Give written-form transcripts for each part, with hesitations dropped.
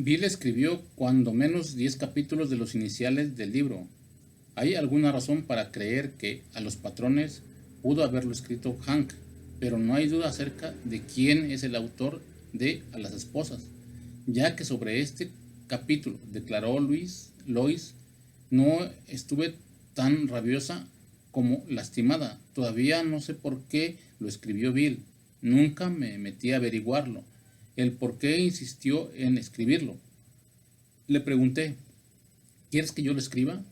Bill escribió cuando menos 10 capítulos de los iniciales del libro. Hay alguna razón para creer que a los patrones pudo haberlo escrito Hank, pero no hay duda acerca de quién es el autor de A las esposas, ya que sobre este capítulo declaró Lois, no estuve tan rabiosa como lastimada. Todavía no sé por qué lo escribió Bill. Nunca me metí a averiguarlo. El por qué insistió en escribirlo. Le pregunté, ¿quieres que yo lo escriba?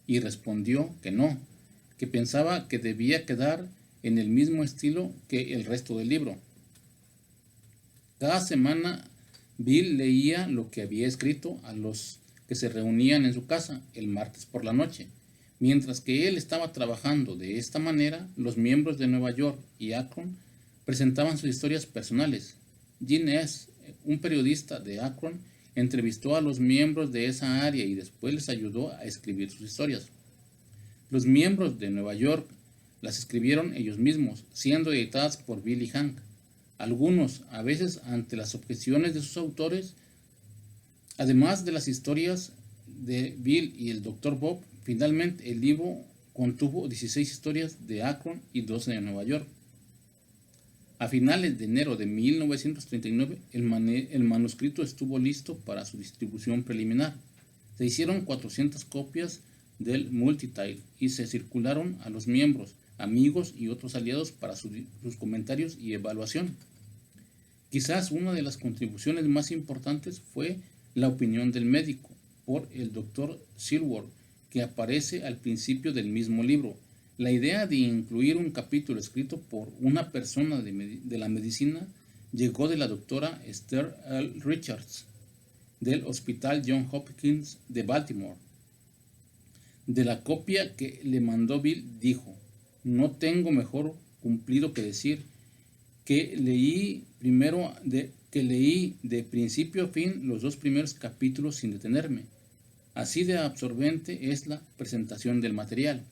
Y respondió que no, que pensaba que debía quedar en el mismo estilo que el resto del libro. Cada semana Bill leía lo que había escrito a los que se reunían en su casa el martes por la noche. Mientras que él estaba trabajando de esta manera, los miembros de Nueva York y Akron presentaban sus historias personales. Gene S., un periodista de Akron, entrevistó a los miembros de esa área y después les ayudó a escribir sus historias. Los miembros de Nueva York las escribieron ellos mismos, siendo editadas por Bill y Hank. Algunos, a veces ante las objeciones de sus autores, además de las historias de Bill y el Dr. Bob, finalmente el libro contuvo 16 historias de Akron y 12 de Nueva York. A finales de enero de 1939, el manuscrito estuvo listo para su distribución preliminar. Se hicieron 400 copias del Multitale y se circularon a los miembros, amigos y otros aliados para sus comentarios y evaluación. Quizás una de las contribuciones más importantes fue la opinión del médico, por el Dr. Silworth, que aparece al principio del mismo libro. La idea de incluir un capítulo escrito por una persona de la medicina llegó de la doctora Esther L. Richards, del Hospital Johns Hopkins de Baltimore. De la copia que le mandó Bill dijo, no tengo mejor cumplido que decir que leí de principio a fin los 2 primeros capítulos sin detenerme. Así de absorbente es la presentación del material.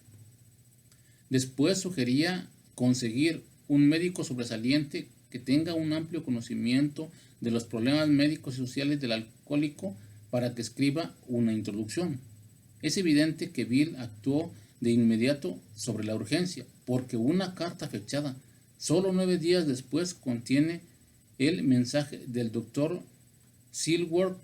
Después sugería conseguir un médico sobresaliente que tenga un amplio conocimiento de los problemas médicos y sociales del alcohólico para que escriba una introducción. Es evidente que Bill actuó de inmediato sobre la urgencia, porque una carta fechada solo 9 días después contiene el mensaje del Dr. Silworth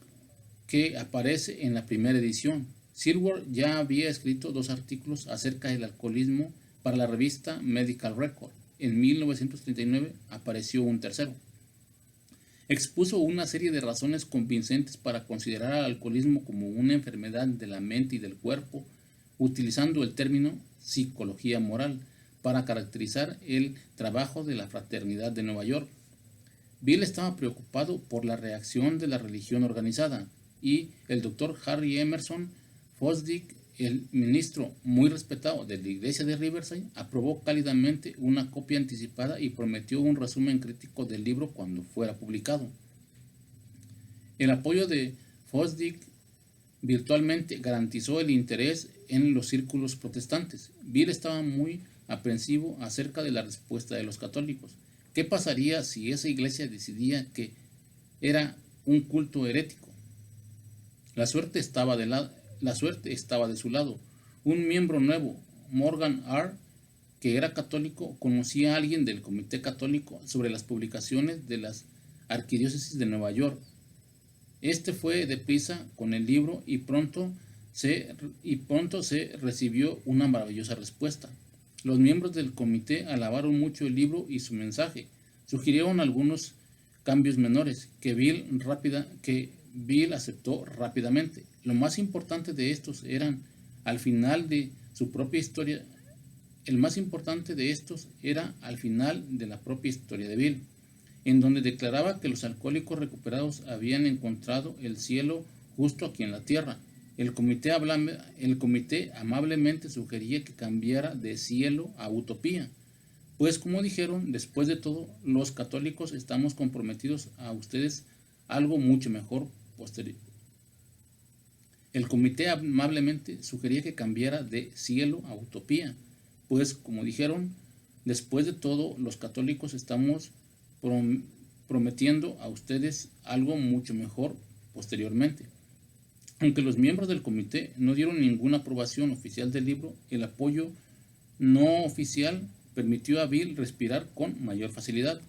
que aparece en la primera edición. Silworth ya había escrito 2 artículos acerca del alcoholismo para la revista Medical Record. En 1939 apareció un tercero. Expuso una serie de razones convincentes para considerar al alcoholismo como una enfermedad de la mente y del cuerpo, utilizando el término psicología moral para caracterizar el trabajo de la Fraternidad de Nueva York. Bill estaba preocupado por la reacción de la religión organizada y el Dr. Harry Emerson Fosdick, el ministro muy respetado de la iglesia de Riverside, aprobó cálidamente una copia anticipada y prometió un resumen crítico del libro cuando fuera publicado. El apoyo de Fosdick virtualmente garantizó el interés en los círculos protestantes. Bill estaba muy aprensivo acerca de la respuesta de los católicos. ¿Qué pasaría si esa iglesia decidía que era un culto herético? La suerte estaba de su lado. Un miembro nuevo, Morgan R., que era católico, conocía a alguien del Comité Católico sobre las publicaciones de las arquidiócesis de Nueva York. Este fue deprisa con el libro y pronto se recibió una maravillosa respuesta. Los miembros del comité alabaron mucho el libro y su mensaje. Sugirieron algunos cambios menores que Bill aceptó rápidamente. Lo más importante de estos eran al final de su propia historia. El más importante de estos era al final de la propia historia de Bill, en donde declaraba que los alcohólicos recuperados habían encontrado el cielo justo aquí en la tierra. El comité amablemente sugería que cambiara de cielo a utopía, pues como dijeron, después de todo, los católicos estamos comprometidos a ustedes algo mucho mejor posterior. El comité amablemente sugería que cambiara de cielo a utopía, pues como dijeron, después de todo, los católicos estamos prometiendo a ustedes algo mucho mejor posteriormente. Aunque los miembros del comité no dieron ninguna aprobación oficial del libro, el apoyo no oficial permitió a Bill respirar con mayor facilidad.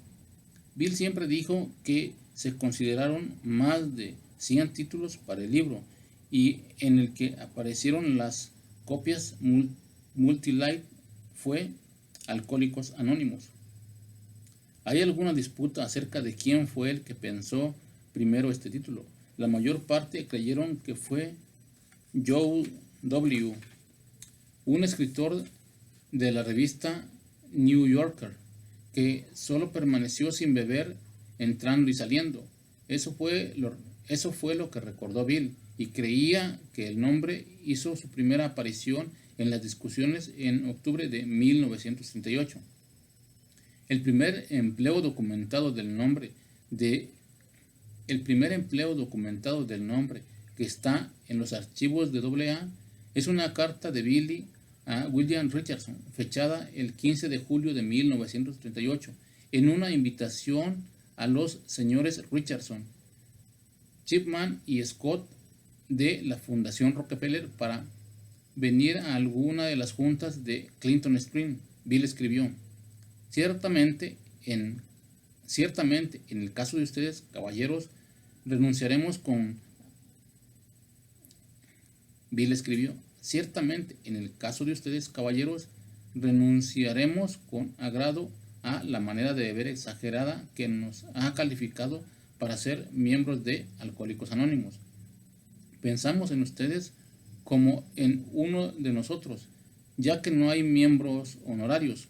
Bill siempre dijo que se consideraron más de 100 títulos para el libro y en el que aparecieron las copias multilight fue Alcohólicos Anónimos. Hay alguna disputa acerca de quién fue el que pensó primero este título. La mayor parte creyeron que fue Joe W., un escritor de la revista New Yorker, que solo permaneció sin beber entrando y saliendo. Eso fue lo que recordó Bill, y creía que el nombre hizo su primera aparición en las discusiones en octubre de 1938. El primer empleo documentado del nombre que está en los archivos de AA es una carta de Billy a William Richardson, fechada el 15 de julio de 1938, en una invitación a los señores Richardson, Chipman y Scott de la Fundación Rockefeller para venir a alguna de las juntas de Clinton Spring. Bill escribió: Ciertamente, en el caso de ustedes, caballeros, renunciaremos con agrado a la manera de beber exagerada que nos ha calificado para ser miembros de Alcohólicos Anónimos. Pensamos en ustedes como en uno de nosotros, ya que no hay miembros honorarios.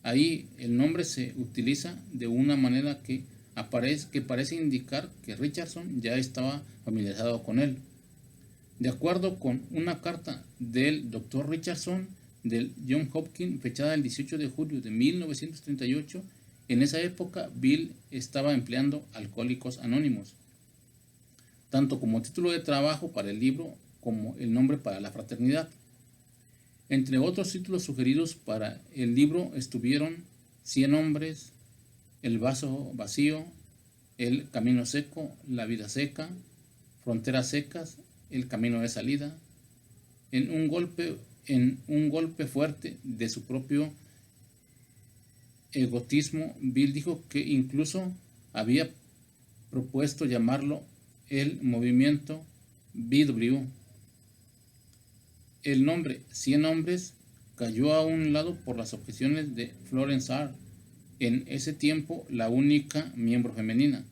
Ahí el nombre se utiliza de una manera que parece indicar que Richardson ya estaba familiarizado con él. De acuerdo con una carta del Dr. Richardson del Johns Hopkins fechada el 18 de julio de 1938, en esa época Bill estaba empleando Alcohólicos Anónimos, tanto como título de trabajo para el libro como el nombre para la fraternidad. Entre otros títulos sugeridos para el libro estuvieron 100 hombres, El vaso vacío, El camino seco, La vida seca, Fronteras secas, El camino de salida. En un golpe fuerte de su propio egotismo, Bill dijo que incluso había propuesto llamarlo el movimiento BW. El nombre 100 hombres cayó a un lado por las objeciones de Florence R., en ese tiempo la única miembro femenina.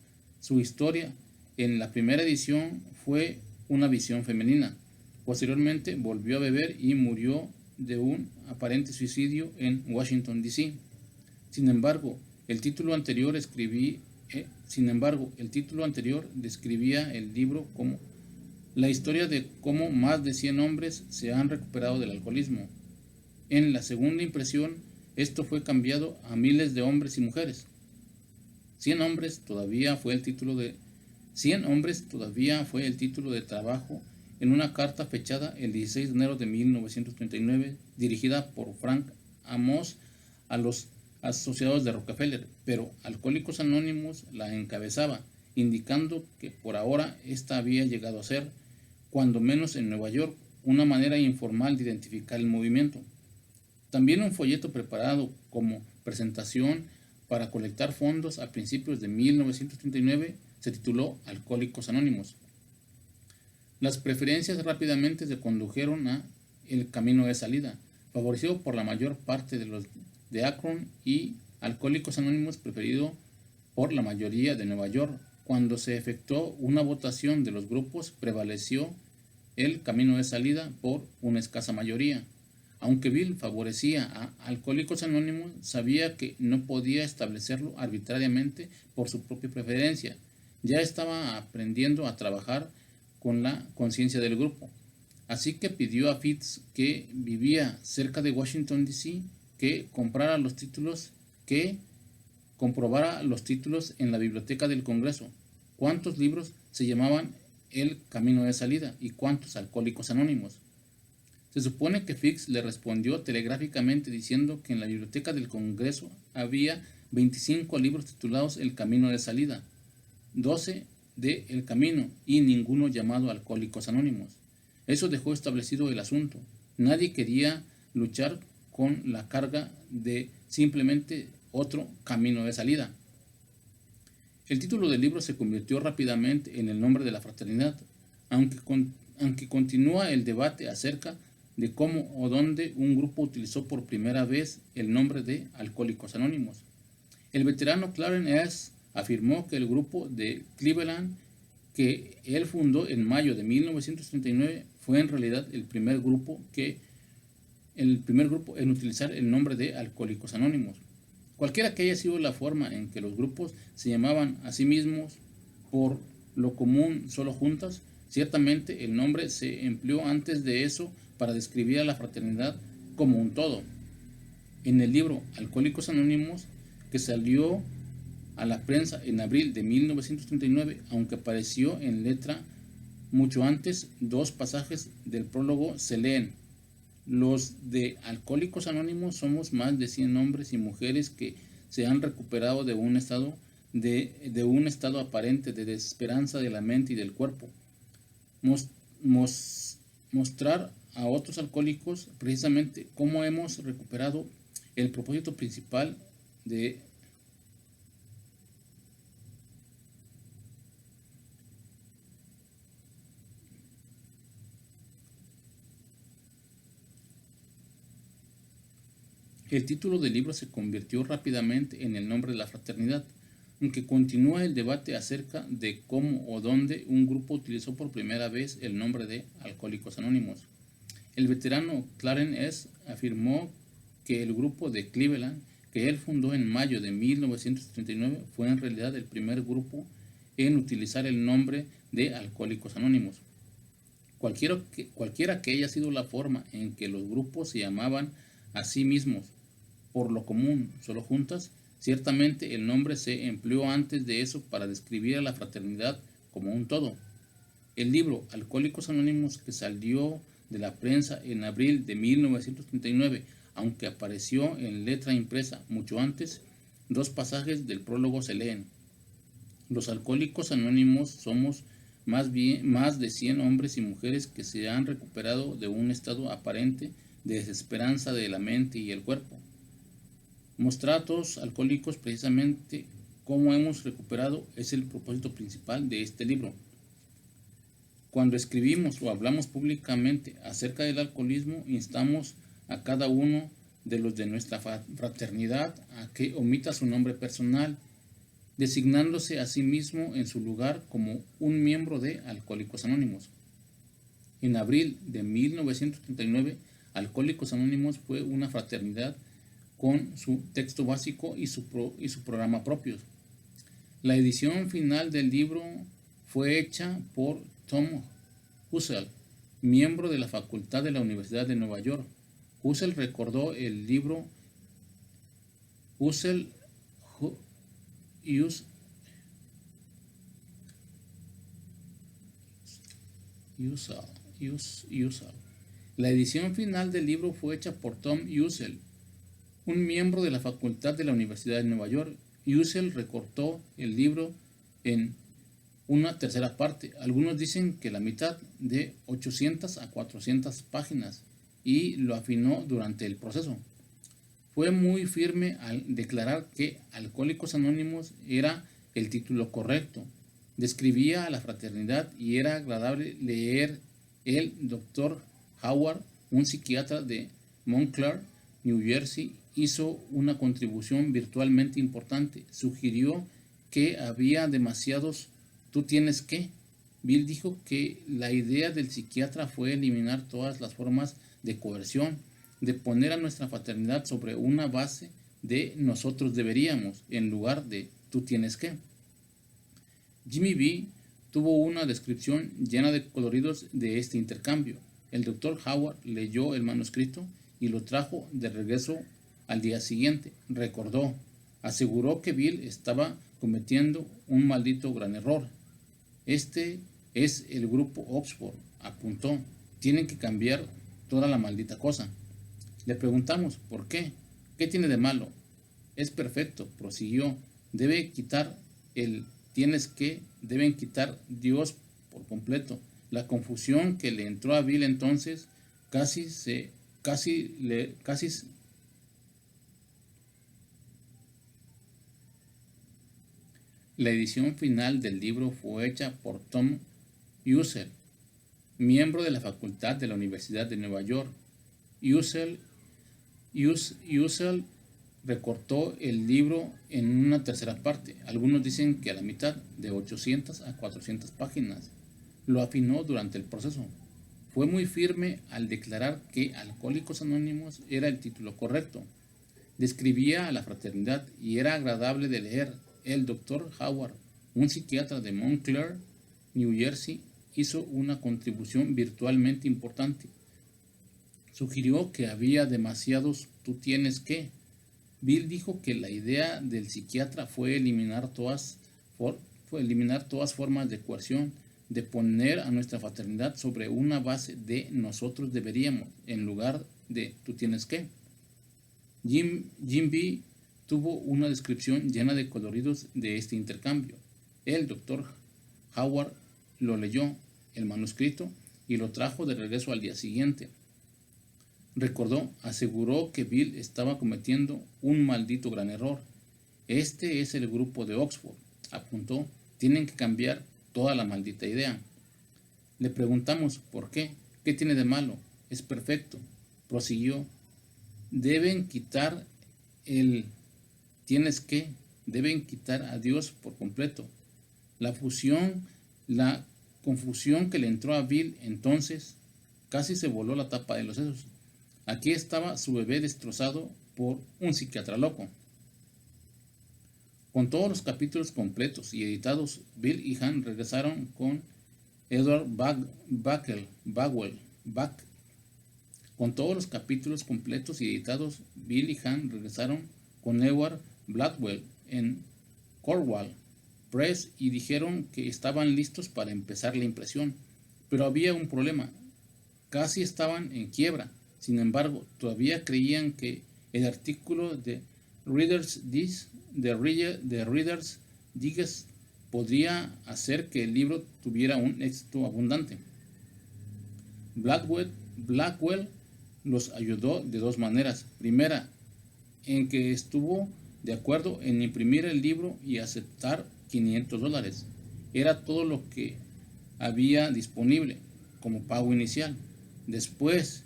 Su historia en la primera edición fue una visión femenina. Posteriormente volvió a beber y murió de un aparente suicidio en Washington, D.C. Sin embargo, el título anterior describía el libro como la historia de cómo más de 100 hombres se han recuperado del alcoholismo. En la segunda impresión, esto fue cambiado a miles de hombres y mujeres. 100 hombres todavía fue el título de trabajo en una carta fechada el 16 de enero de 1939, dirigida por Frank Amos a los asociados de Rockefeller, pero Alcohólicos Anónimos la encabezaba, indicando que por ahora esta había llegado a ser, cuando menos en Nueva York, una manera informal de identificar el movimiento. También un folleto preparado como presentación para colectar fondos a principios de 1939 se tituló Alcohólicos Anónimos. Las preferencias rápidamente se condujeron a El camino de salida, favorecido por la mayor parte de los de Akron, y Alcohólicos Anónimos preferido por la mayoría de Nueva York. Cuando se efectuó una votación de los grupos, prevaleció El camino de salida por una escasa mayoría. Aunque Bill favorecía a Alcohólicos Anónimos, sabía que no podía establecerlo arbitrariamente por su propia preferencia. Ya estaba aprendiendo a trabajar con la conciencia del grupo. Así que pidió a Fitz, que vivía cerca de Washington, D.C., que comprobara los títulos en la biblioteca del Congreso. ¿Cuántos libros se llamaban El camino de salida y cuántos Alcohólicos Anónimos? Se supone que Fix le respondió telegráficamente diciendo que en la biblioteca del Congreso había 25 libros titulados El camino de salida, 12 de El Camino y ninguno llamado Alcohólicos Anónimos. Eso dejó establecido el asunto. Nadie quería luchar con la carga de simplemente otro camino de salida. El título del libro se convirtió rápidamente en el nombre de la fraternidad, aunque continúa el debate acerca de cómo o dónde un grupo utilizó por primera vez el nombre de Alcohólicos Anónimos. El veterano Clarence S. afirmó que el grupo de Cleveland que él fundó en mayo de 1939 fue en realidad el primer grupo en utilizar el nombre de Alcohólicos Anónimos. Cualquiera que haya sido la forma en que los grupos se llamaban a sí mismos por lo común solo juntas, ciertamente el nombre se empleó antes de eso para describir a la fraternidad como un todo. En el libro Alcohólicos Anónimos, que salió a la prensa en abril de 1939, aunque apareció en letra mucho antes, dos pasajes del prólogo se leen. Los de Alcohólicos Anónimos somos más de 100 hombres y mujeres que se han recuperado de un estado aparente de desesperanza de la mente y del cuerpo. Mostrar a otros alcohólicos precisamente cómo hemos recuperado el propósito principal de El título del libro se convirtió rápidamente en el nombre de la fraternidad, aunque continúa el debate acerca de cómo o dónde un grupo utilizó por primera vez el nombre de Alcohólicos Anónimos. El veterano Clarence S. afirmó que el grupo de Cleveland, que él fundó en mayo de 1939, fue en realidad el primer grupo en utilizar el nombre de Alcohólicos Anónimos. Cualquiera que haya sido la forma en que los grupos se llamaban a sí mismos, por lo común, solo juntas, ciertamente el nombre se empleó antes de eso para describir a la fraternidad como un todo. El libro Alcohólicos Anónimos, que salió de la prensa en abril de 1939, aunque apareció en letra impresa mucho antes, dos pasajes del prólogo se leen. Los Alcohólicos Anónimos somos más de 100 hombres y mujeres que se han recuperado de un estado aparente de desesperanza de la mente y el cuerpo. Mostrar a todos alcohólicos precisamente cómo hemos recuperado es el propósito principal de este libro. Cuando escribimos o hablamos públicamente acerca del alcoholismo, instamos a cada uno de los de nuestra fraternidad a que omita su nombre personal, designándose a sí mismo en su lugar como un miembro de Alcohólicos Anónimos. En abril de 1939, Alcohólicos Anónimos fue una fraternidad con su texto básico y su programa propios. La edición final del libro fue hecha por Tom Hussell, miembro de la facultad de la Universidad de Nueva York. Hussell recordó el libro La edición final del libro fue hecha por Tom Hussell, un miembro de la facultad de la Universidad de Nueva York. Hussell recortó el libro en una tercera parte. Algunos dicen que la mitad, de 800 a 400 páginas, y lo afinó durante el proceso. Fue muy firme al declarar que Alcohólicos Anónimos era el título correcto. Describía a la fraternidad y era agradable leer. El Dr. Howard, un psiquiatra de Montclair, New Jersey, hizo una contribución virtualmente importante. Sugirió que había demasiados "tú tienes que". Bill dijo que la idea del psiquiatra fue eliminar todas las formas de coerción, de poner a nuestra fraternidad sobre una base de "nosotros deberíamos" en lugar de "tú tienes que". Jimmy B. tuvo una descripción llena de coloridos de este intercambio. El Dr. Howard leyó el manuscrito y lo trajo de regreso al día siguiente. Aseguró que Bill estaba cometiendo un maldito gran error. Este es el grupo Oxford, apuntó. Tienen que cambiar toda la maldita cosa. Le preguntamos, ¿por qué? ¿Qué tiene de malo? Es perfecto, prosiguió. Debe quitar el tienes que deben quitar Dios por completo. La confusión que le entró a Bill entonces La edición final del libro fue hecha por Tom Ussel, miembro de la facultad de la Universidad de Nueva York. Ussel recortó el libro en una tercera parte, algunos dicen que a la mitad, de 800 a 400 páginas. Lo afinó durante el proceso. Fue muy firme al declarar que Alcohólicos Anónimos era el título correcto. Describía a la fraternidad y era agradable de leer. El Dr. Howard, un psiquiatra de Montclair, New Jersey, hizo una contribución virtualmente importante. Sugirió que había demasiados tú tienes que. Bill dijo que la idea del psiquiatra fue eliminar todas formas de coerción, de poner a nuestra fraternidad sobre una base de nosotros deberíamos, en lugar de tú tienes que. Jim B. tuvo una descripción llena de coloridos de este intercambio. El Dr. Howard lo leyó, el manuscrito, y lo trajo de regreso al día siguiente. Aseguró que Bill estaba cometiendo un maldito gran error. Este es el grupo de Oxford, apuntó, tienen que cambiar toda la maldita idea. Le preguntamos, ¿por qué? ¿Qué tiene de malo? Es perfecto, prosiguió. Deben quitar deben quitar a Dios por completo. La confusión que le entró a Bill entonces casi se voló la tapa de los sesos. Aquí estaba su bebé destrozado por un psiquiatra loco. Con todos los capítulos completos y editados, Bill y Han regresaron con Edward Bagwell. Con todos los capítulos completos y editados, Bill y Han regresaron con Edward Blackwell en Cornwall Press y dijeron que estaban listos para empezar la impresión. Pero había un problema. Casi estaban en quiebra. Sin embargo, todavía creían que el artículo de Reader's Digest podría hacer que el libro tuviera un éxito abundante. Blackwell los ayudó de dos maneras. Primera, en que estuvo de acuerdo en imprimir el libro y aceptar $500. Era todo lo que había disponible como pago inicial. Después,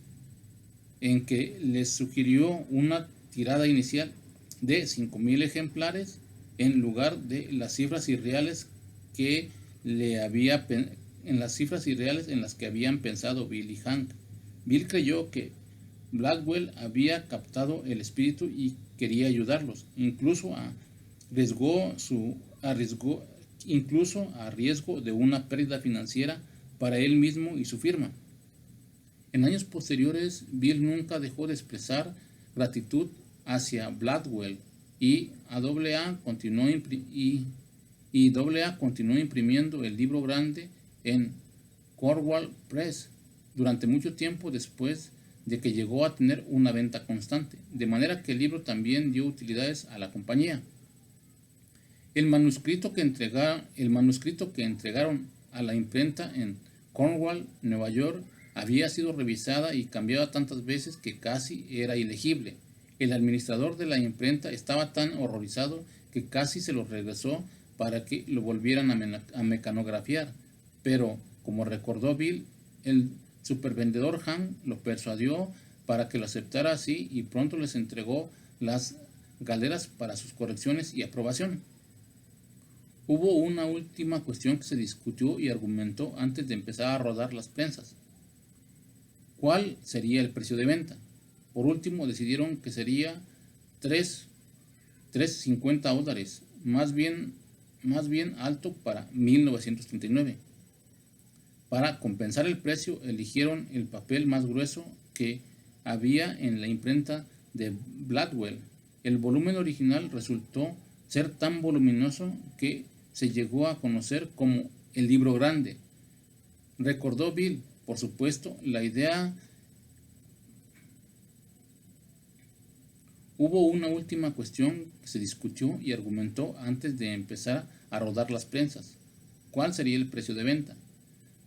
en que les sugirió una tirada inicial de 5,000 ejemplares en lugar de las cifras irreales en las que habían pensado Bill y Hank. Bill creyó que Blackwell había captado el espíritu y quería ayudarlos, incluso a riesgo de una pérdida financiera para él mismo y su firma. En años posteriores, Bill nunca dejó de expresar gratitud hacia Blackwell y AA continuó imprimiendo el libro grande en Cornwall Press durante mucho tiempo después de que llegó a tener una venta constante, de manera que el libro también dio utilidades a la compañía. El manuscrito que entregaron a la imprenta en Cornwall, Nueva York, había sido revisada y cambiada tantas veces que casi era ilegible. El administrador de la imprenta estaba tan horrorizado que casi se lo regresó para que lo volvieran a mecanografiar. Pero, como recordó Bill, el supervendedor Han lo persuadió para que lo aceptara así y pronto les entregó las galeras para sus correcciones y aprobación. Hubo una última cuestión que se discutió y argumentó antes de empezar a rodar las prensas. ¿Cuál sería el precio de venta? Por último decidieron que sería $350, más bien alto para 1939. Para compensar el precio, eligieron el papel más grueso que había en la imprenta de Blackwell. El volumen original resultó ser tan voluminoso que se llegó a conocer como el libro grande. Recordó Bill, por supuesto, la idea. Hubo una última cuestión que se discutió y argumentó antes de empezar a rodar las prensas. ¿Cuál sería el precio de venta?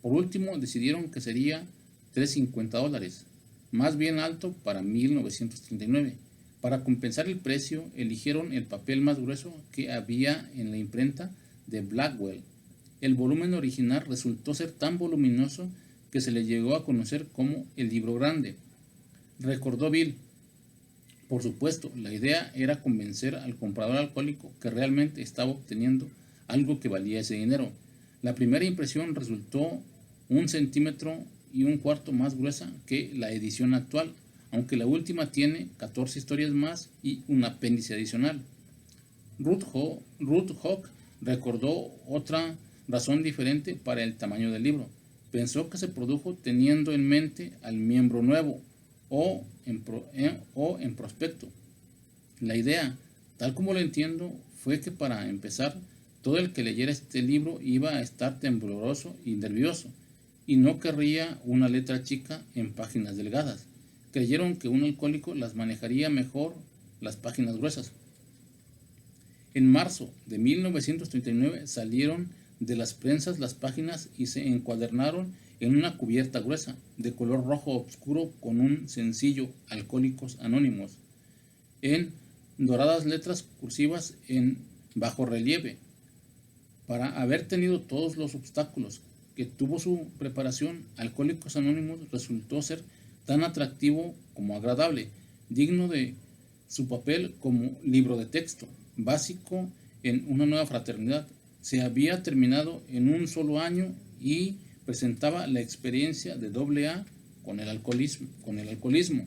Por último, decidieron que sería $350, más bien alto para 1939. Para compensar el precio, eligieron el papel más grueso que había en la imprenta de Blackwell. El volumen original resultó ser tan voluminoso que se le llegó a conocer como el libro grande, recordó Bill. Por supuesto, la idea era convencer al comprador alcohólico que realmente estaba obteniendo algo que valía ese dinero. La primera impresión resultó 1,25 centímetros más gruesa que la edición actual, aunque la última tiene 14 historias más y un apéndice adicional. Ruth Hawk recordó otra razón diferente para el tamaño del libro. Pensó que se produjo teniendo en mente al miembro nuevo o en prospecto. La idea, tal como lo entiendo, fue que para empezar, todo el que leyera este libro iba a estar tembloroso y nervioso, y no querría una letra chica en páginas delgadas. Creyeron que un alcohólico las manejaría mejor las páginas gruesas. En marzo de 1939 salieron de las prensas las páginas y se encuadernaron en una cubierta gruesa, de color rojo oscuro con un sencillo Alcohólicos Anónimos, en doradas letras cursivas en bajo relieve. Para haber tenido todos los obstáculos que tuvo su preparación, Alcohólicos Anónimos resultó ser tan atractivo como agradable, digno de su papel como libro de texto básico en una nueva fraternidad. Se había terminado en un solo año y presentaba la experiencia de AA con el alcoholismo.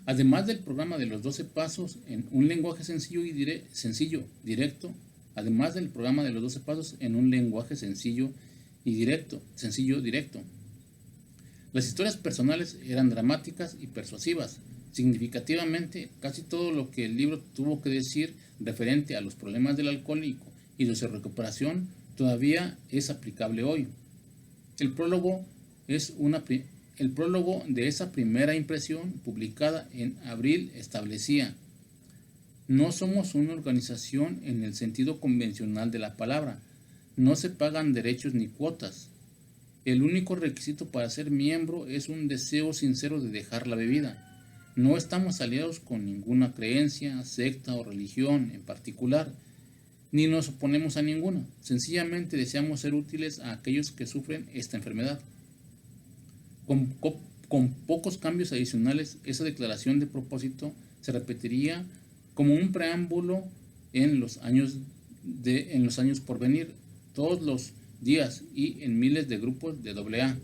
Además del programa de los 12 pasos en un lenguaje sencillo, directo, Las historias personales eran dramáticas y persuasivas. Significativamente, casi todo lo que el libro tuvo que decir referente a los problemas del alcohólico y de su recuperación todavía es aplicable hoy. El prólogo de esa primera impresión, publicada en abril, establecía: no somos una organización en el sentido convencional de la palabra, no se pagan derechos ni cuotas. El único requisito para ser miembro es un deseo sincero de dejar la bebida. No estamos aliados con ninguna creencia, secta o religión en particular, ni nos oponemos a ninguna. Sencillamente deseamos ser útiles a aquellos que sufren esta enfermedad. Con pocos cambios adicionales, esa declaración de propósito se repetiría como un preámbulo en los años por venir, todos los días y en miles de grupos de AA.